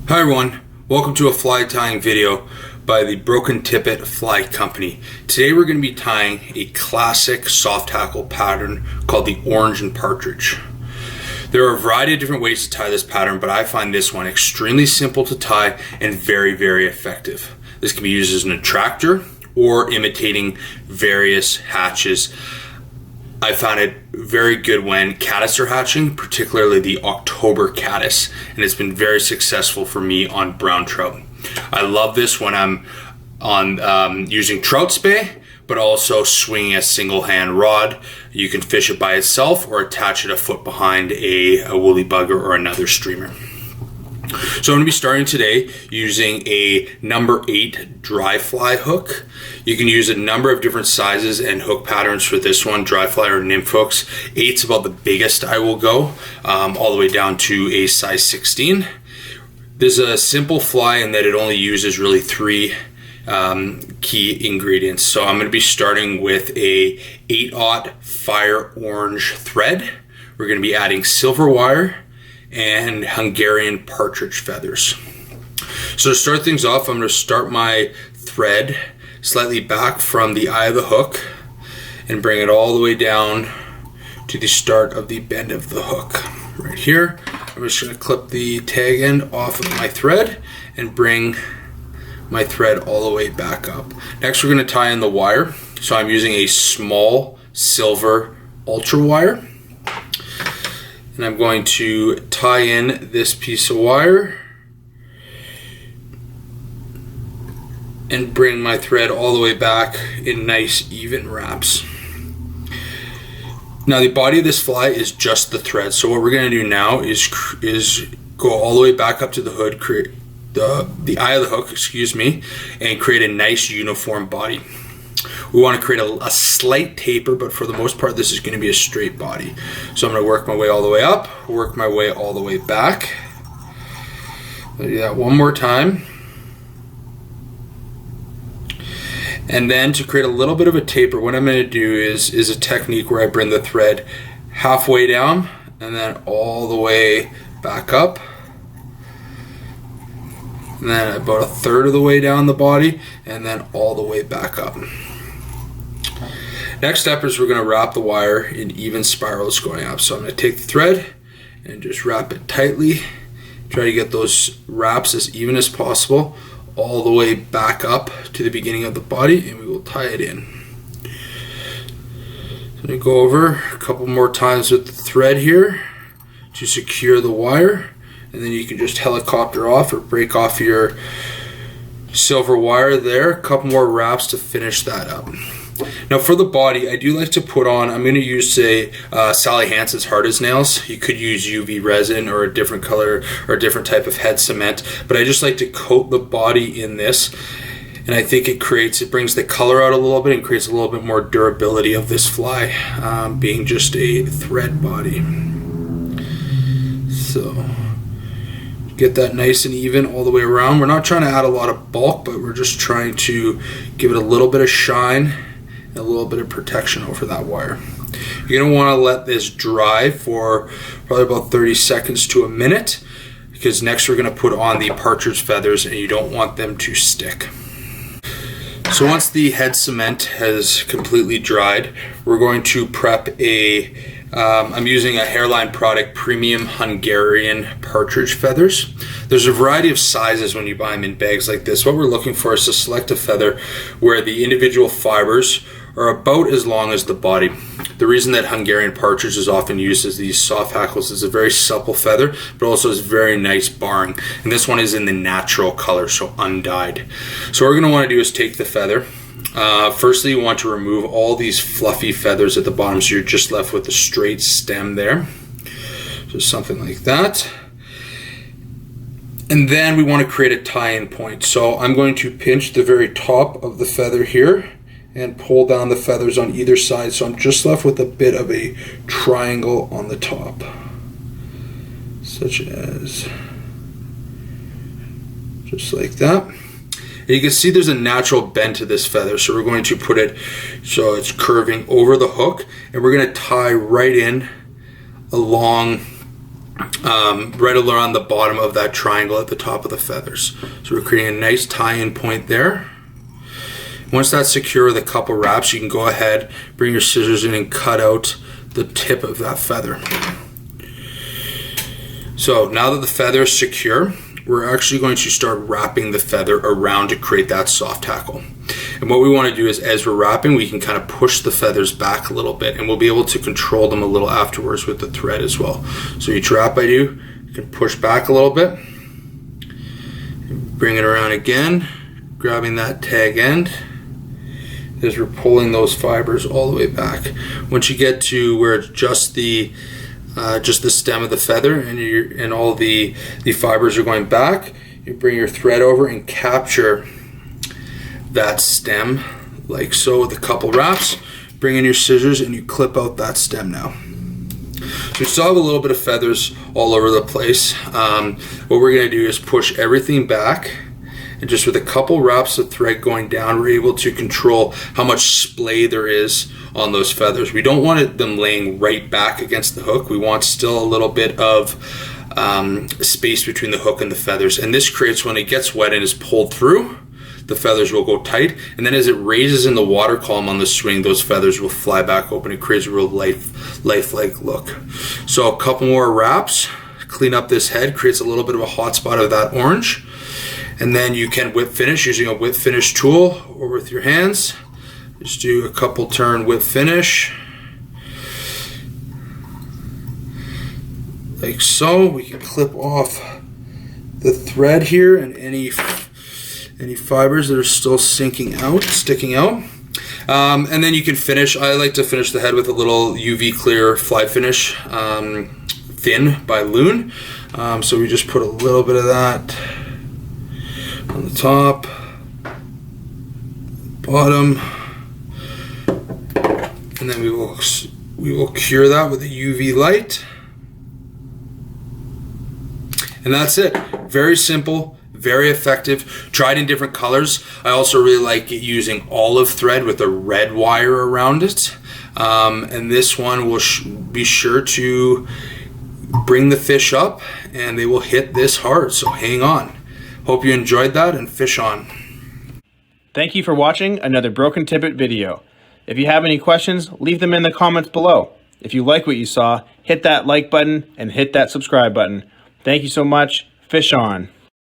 Hi everyone, welcome to a fly tying video by the Broken Tippet Fly Company. Today we're going to be tying a classic soft hackle pattern called the orange and partridge. There are a variety of different ways to tie this pattern, but I find this one extremely simple to tie and very effective. This can be used as an attractor or imitating various hatches. I found it very good when caddis are hatching, particularly the October caddis, and it's been very successful for me on brown trout. I love this when I'm on using trout spey, but also swinging a single hand rod. You can fish it by itself or attach it a foot behind a woolly bugger or another streamer. So I'm going to be starting today using a number 8 dry fly hook. You can use a number of different sizes and hook patterns for this one, dry fly or nymph hooks. 8's about the biggest I will go, all the way down to a size 16. This is a simple fly in that it only uses really 3 key ingredients. So I'm going to be starting with a 8/0 fire orange thread. We're going to be adding silver wire and Hungarian partridge feathers. So to start things off, I'm going to start my thread slightly back from the eye of the hook and bring it all the way down to the start of the bend of the hook. Right here, I'm just going to clip the tag end off of my thread and bring my thread all the way back up. Next, we're going to tie in the wire. So I'm using a small silver ultra wire. And I'm going to tie in this piece of wire and bring my thread all the way back in nice even wraps. Now the body of this fly is just the thread, so what we're going to do now is go all the way back up to the hood, create the eye of the hook, and create a nice uniform body. We want to create a slight taper, but for the most part this is going to be a straight body. So I'm going to work my way all the way up, work my way all the way back. I'll do that one more time. And then to create a little bit of a taper, what I'm going to do is a technique where I bring the thread halfway down and then all the way back up. And then about a third of the way down the body and then all the way back up. Next step is we're going to wrap the wire in even spirals going up. So I'm going to take the thread and just wrap it tightly. Try to get those wraps as even as possible all the way back up to the beginning of the body, and we will tie it in. So I'm going to go over a couple more times with the thread here to secure the wire, and then you can just helicopter off or break off your silver wire there. A couple more wraps to finish that up. Now for the body, I do like to put on, I'm going to use Sally Hansen's Hard as Nails. You could use UV resin or a different color or a different type of head cement, but I just like to coat the body in this, and I think it brings the color out a little bit and creates a little bit more durability of this fly, being just a thread body. So get that nice and even all the way around. We're not trying to add a lot of bulk, but we're just trying to give it a little bit of shine, a little bit of protection over that wire. You're going to want to let this dry for probably about 30 seconds to a minute, because next we're going to put on the partridge feathers and you don't want them to stick. So once the head cement has completely dried, we're going to prep I'm using a Hairline product premium Hungarian partridge feathers. There's a variety of sizes when you buy them in bags like this. What we're looking for is to select a feather where the individual fibers are about as long as the body. The reason that Hungarian partridge is often used as these soft hackles is a very supple feather, but also is very nice barring. And this one is in the natural color, so undyed. So what we're going to want to do is take the feather. Firstly, you want to remove all these fluffy feathers at the bottom, so you're just left with the straight stem there. Just something like that. And then we want to create a tie-in point. So I'm going to pinch the very top of the feather here and pull down the feathers on either side, so I'm just left with a bit of a triangle on the top, such as just like that. And you can see there's a natural bend to this feather, so we're going to put it so it's curving over the hook, and we're going to tie right in along right around the bottom of that triangle at the top of the feathers. So we're creating a nice tie-in point there. Once that's secure with a couple wraps, you can go ahead, bring your scissors in and cut out the tip of that feather. So now that the feather is secure, we're actually going to start wrapping the feather around to create that soft hackle. And what we want to do is, as we're wrapping, we can kind of push the feathers back a little bit, and we'll be able to control them a little afterwards with the thread as well. So each wrap I do, you can push back a little bit, bring it around again, grabbing that tag end as we're pulling those fibers all the way back. Once you get to where it's just the stem of the feather and all the fibers are going back, you bring your thread over and capture that stem like so with a couple wraps. Bring in your scissors and you clip out that stem now. So we still have a little bit of feathers all over the place. What we're going to do is push everything back, and just with a couple wraps of thread going down, we're able to control how much splay there is on those feathers. We don't want them laying right back against the hook. We want still a little bit of space between the hook and the feathers, and this creates, when it gets wet and is pulled through, the feathers will go tight, and then as it raises in the water column on the swing, those feathers will fly back open. It creates a real lifelike look. So a couple more wraps, clean up this head, creates a little bit of a hot spot of that orange, and then you can whip finish using a whip finish tool or with your hands. Just do a couple turn whip finish, like so. We can clip off the thread here and any fibers that are still sticking out. And then you can finish. I like to finish the head with a little UV clear fly finish, thin by Loon. So we just put a little bit of that on the top, bottom, and then we will cure that with a UV light. And that's it. Very simple, very effective, tried in different colors. I also really like using olive thread with a red wire around it. And this one will be sure to bring the fish up, and they will hit this hard, so hang on. Hope you enjoyed that, and fish on. Thank you for watching another Broken Tippet video. If you have any questions, leave them in the comments below. If you like what you saw, hit that like button and hit that subscribe button. Thank you so much. Fish on.